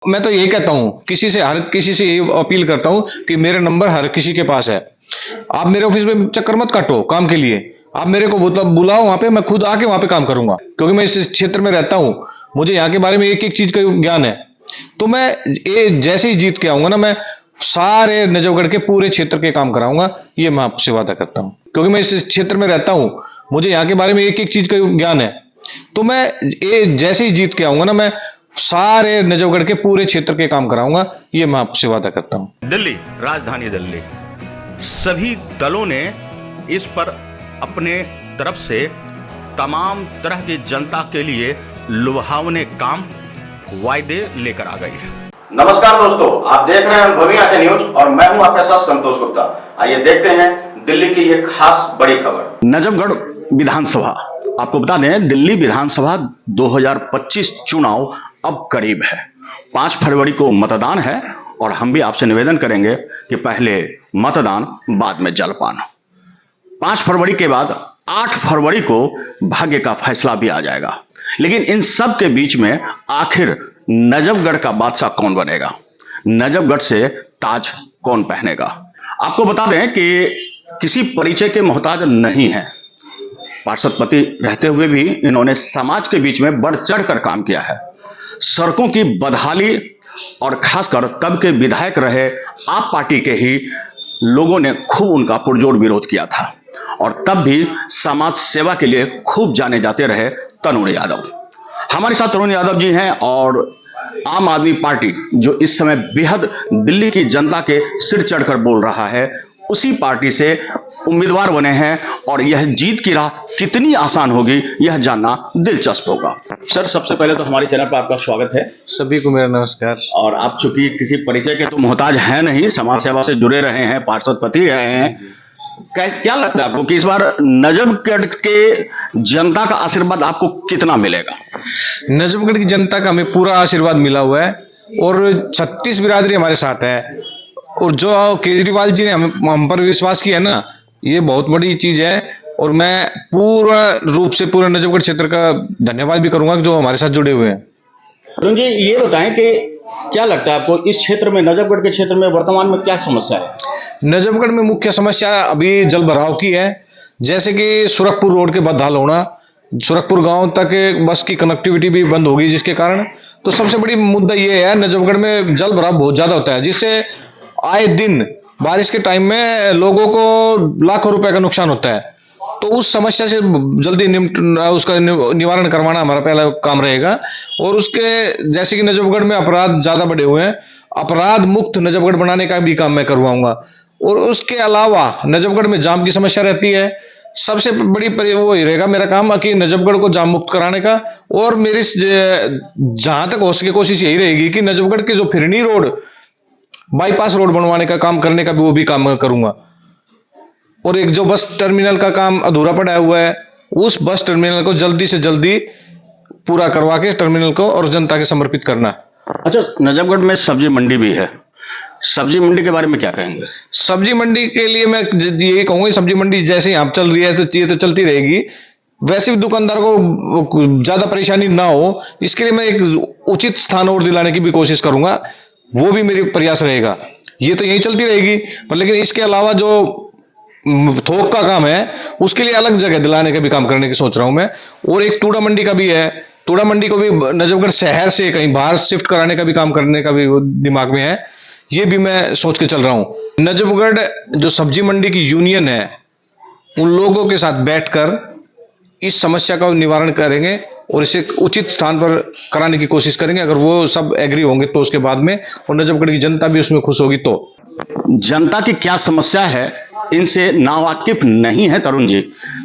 मैं तो यही कहता हूँ, हर किसी से यही अपील करता हूँ कि मेरा नंबर हर किसी के पास है। आप मेरे ऑफिस में चक्कर मत काटो काम के लिए। आप मेरे को बुलाओ वहां पे, मैं खुद आके वहां पे काम करूंगा, क्योंकि मैं इस क्षेत्र में रहता हूँ। मुझे यहाँ के बारे में एक एक चीज का ज्ञान है। तो मैं ये जैसे ही जीत के आऊंगा ना, मैं सारे नजफगढ़ के पूरे क्षेत्र के काम कराऊंगा। ये मैं आपसे वादा करता हूँ, क्योंकि मैं इस क्षेत्र में रहता हूँ। मुझे यहाँ के बारे में एक एक चीज का ज्ञान है। तो मैं ये जैसे ही जीत के आऊंगा ना, मैं सारे नजफगढ़ के पूरे क्षेत्र के काम कराऊंगा। ये मैं आपसे वादा करता हूँ। दिल्ली, राजधानी दिल्ली, सभी दलों ने इस पर अपने तरफ से तमाम तरह की जनता के लिए लुभावने काम, वायदे लेकर आ गई है। नमस्कार दोस्तों, आप देख रहे हैं भूमि आके न्यूज और मैं हूं आपके साथ संतोष गुप्ता। आइए देखते हैं दिल्ली की ये खास बड़ी खबर। नजफगढ़ विधानसभा, आपको बता दें दिल्ली विधानसभा 2025 चुनाव अब करीब है। 5 फरवरी को मतदान है और हम भी आपसे निवेदन करेंगे कि पहले मतदान बाद में जलपान। 5 फरवरी के बाद 8 फरवरी को भाग्य का फैसला भी आ जाएगा। लेकिन इन सब के बीच में आखिर नजफगढ़ का बादशाह कौन बनेगा, नजफगढ़ से ताज कौन पहनेगा। आपको बता दें कि किसी परिचय के मोहताज नहीं है। पार्षद पति रहते हुए भी इन्होंने समाज के बीच में बढ़ चढ़ कर काम किया है। सड़कों की बदहाली और खासकर तब के विधायक रहे आप पार्टी के ही लोगों ने खूब उनका पुरजोर विरोध किया था और तब भी समाज सेवा के लिए खूब जाने जाते रहे तरुण यादव। हमारे साथ तरुण यादव जी हैं और आम आदमी पार्टी जो इस समय बेहद दिल्ली की जनता के सिर चढ़कर बोल रहा है, उसी पार्टी से उम्मीदवार बने हैं और यह जीत की राह कितनी आसान होगी यह जानना दिलचस्प होगा। सर, सबसे पहले तो हमारे चैनल पर आपका स्वागत है। सभी को मेरा नमस्कार। और आप चूंकि किसी परिचय के तो मोहताज हैं नहीं, समाज सेवा से जुड़े रहे हैं, पार्षद पति रहे हैं, क्या लगता है आपको कि इस बार नजफगढ़ के जनता का आशीर्वाद आपको कितना मिलेगा? नजफगढ़ की जनता का हमें पूरा आशीर्वाद मिला हुआ है और 36 बिरादरी हमारे साथ है। और जो केजरीवाल जी ने हम पर विश्वास किया ना, ये बहुत बड़ी चीज है। और मैं पूरा रूप से पूरे नजफगढ़ क्षेत्र का धन्यवाद भी करूंगा जो हमारे साथ जुड़े हुए हैं। मुझे ये बताएं कि क्या लगता है आपको इस क्षेत्र में, नजफगढ़ के क्षेत्र में वर्तमान में क्या समस्या है? नजफगढ़ में मुख्य समस्या अभी जल भराव की है। जैसे कि सुरखपुर रोड के बदहाल होना, सुरखपुर गांव तक बस की कनेक्टिविटी भी बंद होगी, जिसके कारण तो सबसे बड़ी मुद्दा ये है, नजफगढ़ में जल भराव बहुत ज्यादा होता है, जिससे आए दिन बारिश के टाइम में लोगों को लाखों रुपए का नुकसान होता है। तो उस समस्या से जल्दी उसका निवारण करवाना हमारा पहला काम रहेगा। और उसके जैसे कि नजफगढ़ में अपराध ज्यादा बढ़े हुए हैं, अपराध मुक्त नजफगढ़ बनाने का भी काम मैं करवाऊंगा। और उसके अलावा नजफगढ़ में जाम की समस्या रहती है, सबसे बड़ी वो ही रहेगा मेरा काम कि नजफगढ़ को जाम मुक्त कराने का। और मेरी जहां तक हो सके कोशिश यही रहेगी कि नजफगढ़ के जो फिरनी रोड, बाईपास रोड बनवाने का काम करने का भी वो भी काम करूंगा। और एक जो बस टर्मिनल का काम अधूरा पड़ा हुआ है, उस बस टर्मिनल को जल्दी से जल्दी पूरा करवा के टर्मिनल को और जनता के समर्पित करना। अच्छा, नजफगढ़ में सब्जी मंडी भी है, सब्जी मंडी के बारे में क्या कहेंगे? सब्जी मंडी के लिए मैं यही कहूंगा, सब्जी मंडी जैसे यहाँ चल रही है तो ये तो चलती रहेगी। वैसे भी दुकानदार को ज्यादा परेशानी ना हो, इसके लिए मैं एक उचित स्थान और दिलाने की भी कोशिश करूंगा, वो भी मेरी प्रयास रहेगा। ये तो यही चलती रहेगी, पर लेकिन इसके अलावा जो थोक का काम है उसके लिए अलग जगह दिलाने का भी काम करने की सोच रहा हूं मैं। और एक तूड़ा मंडी का भी है, तूड़ा मंडी को भी नजफगढ़ शहर से कहीं बाहर शिफ्ट कराने का भी काम करने का भी दिमाग में है। ये भी मैं सोच के चल रहा हूं। नजफगढ़ जो सब्जी मंडी की यूनियन है, उन लोगों के साथ बैठकर इस समस्या का निवारण करेंगे और इसे उचित स्थान पर कराने की कोशिश करेंगे। अगर वो सब एग्री होंगे तो उसके बाद में, और नजफगढ़ की जनता भी उसमें खुश होगी तो। जनता की क्या समस्या है इनसे नावाकिफ नहीं है तरुण जी।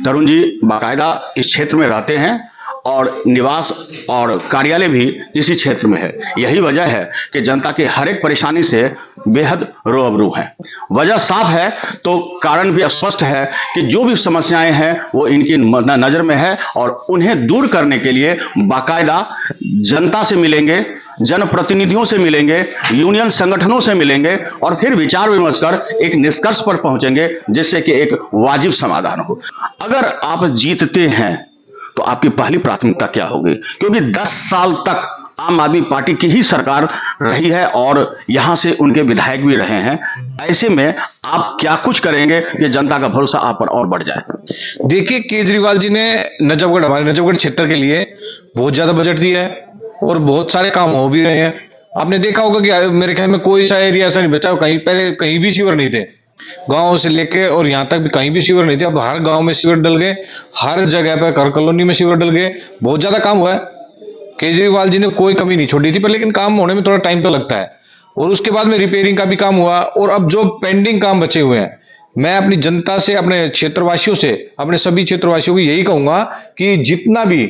तरुण जी बाकायदा इस क्षेत्र में रहते हैं और निवास और कार्यालय भी इसी क्षेत्र में है। यही वजह है कि जनता की हर एक परेशानी से बेहद रूबरू है। वजह साफ है तो कारण भी स्पष्ट है कि जो भी समस्याएं हैं वो इनकी नजर में है और उन्हें दूर करने के लिए बाकायदा जनता से मिलेंगे, जनप्रतिनिधियों से मिलेंगे, यूनियन संगठनों से मिलेंगे और फिर विचार विमर्श कर एक निष्कर्ष पर पहुंचेंगे जिससे कि एक वाजिब समाधान हो। अगर आप जीतते हैं तो आपकी पहली प्राथमिकता क्या होगी? क्योंकि 10 साल तक आम आदमी पार्टी की ही सरकार रही है और यहां से उनके विधायक भी रहे हैं। ऐसे में आप क्या कुछ करेंगे कि जनता का भरोसा आप पर और बढ़ जाए? देखिए, केजरीवाल जी ने नजफगढ़, हमारे नजफगढ़ क्षेत्र के लिए बहुत ज्यादा बजट दिया है और बहुत सारे काम हो भी रहे हैं। आपने देखा होगा कि मेरे ख्याल में कोई सा एरिया ऐसा नहीं बचा, कहीं पहले कहीं भी सीवर नहीं थे, गांव से लेके और यहाँ तक भी कहीं भी सीवर नहीं थे। अब हर गांव में सीवर डल गए, हर जगह पर, हर कॉलोनी में सीवर डल गए। बहुत ज्यादा काम हुआ है। केजरीवाल जी ने कोई कमी नहीं छोड़ी थी, पर लेकिन काम होने में थोड़ा टाइम तो लगता है। और उसके बाद में रिपेयरिंग का भी काम हुआ, और अब जो पेंडिंग काम बचे हुए हैं, मैं अपनी जनता से, अपने क्षेत्रवासियों से, अपने सभी क्षेत्रवासियों को यही कहूंगा कि जितना भी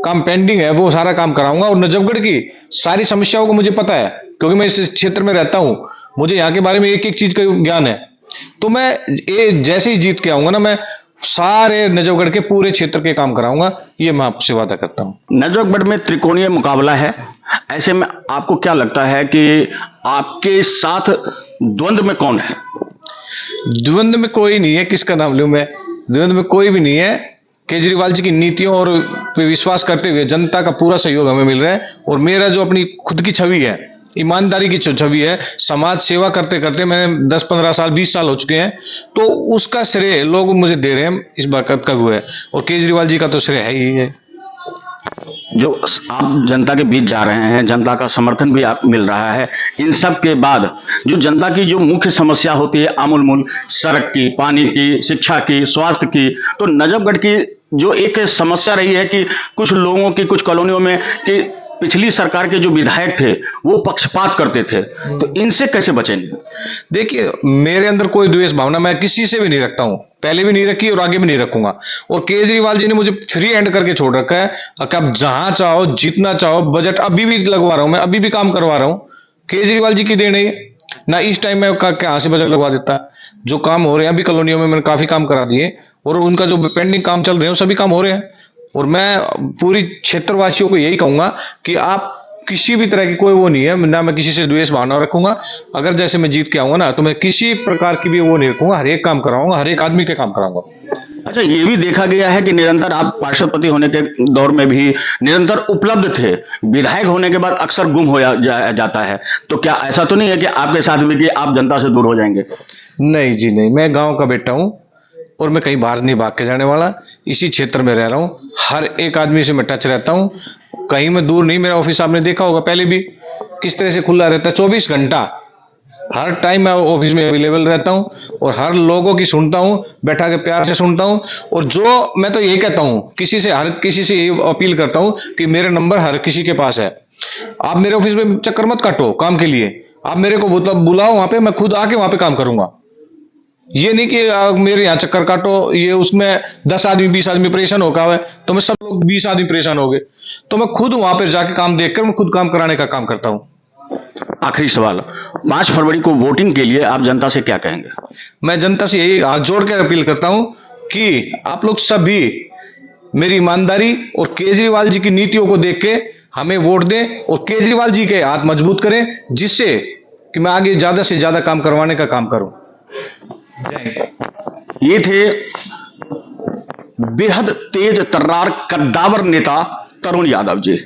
काम पेंडिंग है वो सारा काम कराऊंगा। और नजफगढ़ की सारी समस्याओं को मुझे पता है, क्योंकि मैं इस क्षेत्र में रहता हूं, मुझे यहाँ के बारे में एक एक चीज का ज्ञान है। तो मैं जैसे ही जीत के आऊंगा ना, मैं सारे नजफगढ़ के पूरे क्षेत्र के काम कराऊंगा, ये मैं आपसे वादा करता हूं। नजफगढ़ में त्रिकोणीय मुकाबला है, ऐसे में आपको क्या लगता है कि आपके साथ द्वंद्व में कौन है? द्वंद्व में कोई नहीं है, किसका नाम लूं मैं? द्वंद्व में कोई भी नहीं है। केजरीवाल जी की नीतियों और पे विश्वास करते हुए जनता का पूरा सहयोग हमें मिल रहा है। और मेरा जो अपनी खुद की छवि है, ईमानदारी की छवि है, समाज सेवा करते करते मैंने 10-15 साल, 20 साल हो चुके हैं, तो उसका श्रेय लोग मुझे दे रहे हैं, इस बात का हुआ है। और केजरीवाल जी का तो श्रेय है ही है। जो आप जनता के बीच जा रहे हैं, जनता का समर्थन भी आप मिल रहा है, इन सब के बाद जो जनता की जो मुख्य समस्या होती है अमूलमूल, सड़क की, पानी की, शिक्षा की, स्वास्थ्य की, तो नजफगढ़ की जो एक समस्या रही है कि कुछ लोगों की, कुछ कॉलोनियों में कि पिछली सरकार के जो विधायक थे वो पक्षपात करते थे, तो इनसे कैसे बचेंगे? देखिए, मेरे अंदर कोई द्वेष भावना मैं किसी से भी नहीं रखता हूं, पहले भी नहीं रखी और आगे भी नहीं रखूंगा। और केजरीवाल जी ने मुझे फ्री हैंड करके छोड़ रखा है कि आप जहां चाहो, जितना चाहो, बजट अभी भी लगवा रहा हूं, मैं अभी भी काम करवा रहा हूं। केजरीवाल जी की देन है ये। ना इस टाइम में कहां से बजट लगवा देता। जो काम हो रहे हैं अभी कॉलोनियों में, मैंने काफी काम करा दिए, और उनका जो पेंडिंग काम चल रहे हैं सभी काम हो रहे हैं। और मैं पूरी क्षेत्रवासियों को यही कहूंगा कि आप किसी भी तरह की कोई वो नहीं है ना, मैं किसी से द्वेष भावना रखूंगा। अगर जैसे मैं जीत के आऊंगा ना, तो मैं किसी प्रकार की भी वो नहीं रखूंगा, हर एक काम कराऊंगा, हर एक आदमी के काम कराऊंगा। अच्छा, ये भी देखा गया है कि निरंतर आप पार्षदपति होने के दौर में भी निरंतर उपलब्ध थे, विधायक होने के बाद अक्सर गुम हो जाता है, तो क्या ऐसा तो नहीं है कि आपके साथ भी कि आप जनता से दूर हो जाएंगे? नहीं जी नहीं, मैं गांव का बेटा हूं और मैं कहीं बाहर नहीं भाग के जाने वाला। इसी क्षेत्र में रह रहा हूं, हर एक आदमी से मैं टच रहता हूं, कहीं मैं दूर नहीं। मेरा ऑफिस आपने देखा होगा पहले भी किस तरह से खुला रहता है, 24 घंटा, हर टाइम मैं ऑफिस में अवेलेबल रहता हूं और हर लोगों की सुनता हूं, बैठा के प्यार से सुनता हूं। और जो मैं तो ये कहता हूं, हर किसी से ये अपील करता हूं कि मेरा नंबर हर किसी के पास है। आप मेरे ऑफिस में चक्कर मत काटो काम के लिए, आप मेरे को बुलाओ वहां पे, मैं खुद आके वहां पे काम करूंगा। ये नहीं कि मेरे यहाँ चक्कर काटो, ये उसमें 10 आदमी 20 आदमी परेशान होगा है, तो मैं सब लोग 20 आदमी परेशान हो गए, तो मैं खुद वहां पर जाके काम देखकर मैं खुद काम कराने का काम करता हूं। आखिरी सवाल, 5 फरवरी को वोटिंग के लिए आप जनता से क्या कहेंगे? मैं जनता से यही हाथ जोड़ कर अपील करता हूं कि आप लोग सभी मेरी ईमानदारी और केजरीवाल जी की नीतियों को देख के हमें वोट दें और केजरीवाल जी के हाथ मजबूत करें, जिससे कि मैं आगे ज्यादा से ज्यादा काम करवाने का काम करूं। ये थे बेहद तेज तर्रार कद्दावर नेता तरुण यादव जी।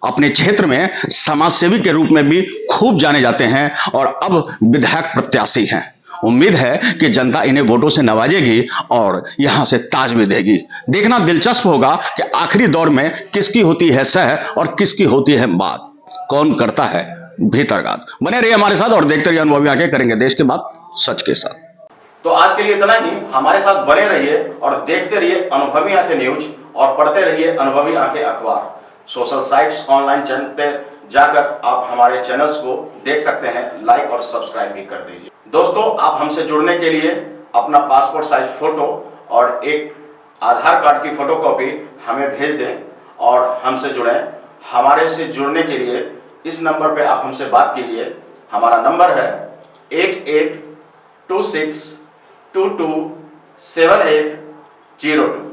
अपने क्षेत्र में समाजसेवी के रूप में भी खूब जाने जाते हैं और अब विधायक प्रत्याशी हैं। उम्मीद है कि जनता इन्हें वोटों से नवाजेगी और यहां से ताज भी देगी। देखना दिलचस्प होगा कि आखिरी दौर में किसकी होती है सह और किसकी होती है बात, कौन करता है भीतरगात। बने रहिए हमारे साथ और देखते रहिए अनुभवी आंखें, करेंगे देश की बात सच के साथ। तो आज के लिए इतना ही। हमारे साथ बने रहिए और देखते रहिए अनुभवी आंखें न्यूज और पढ़ते रहिए अनुभवी आंखें अखबार। सोशल साइट्स, ऑनलाइन चैनल पे जाकर आप हमारे चैनल्स को देख सकते हैं, लाइक और सब्सक्राइब भी कर दीजिए। दोस्तों, आप हमसे जुड़ने के लिए अपना पासपोर्ट साइज फोटो और एक आधार कार्ड की फोटोकॉपी हमें भेज दें और हमसे जुड़ें। हमारे से जुड़ने के लिए इस नंबर पे आप हमसे बात कीजिए। हमारा नंबर है 8826227802।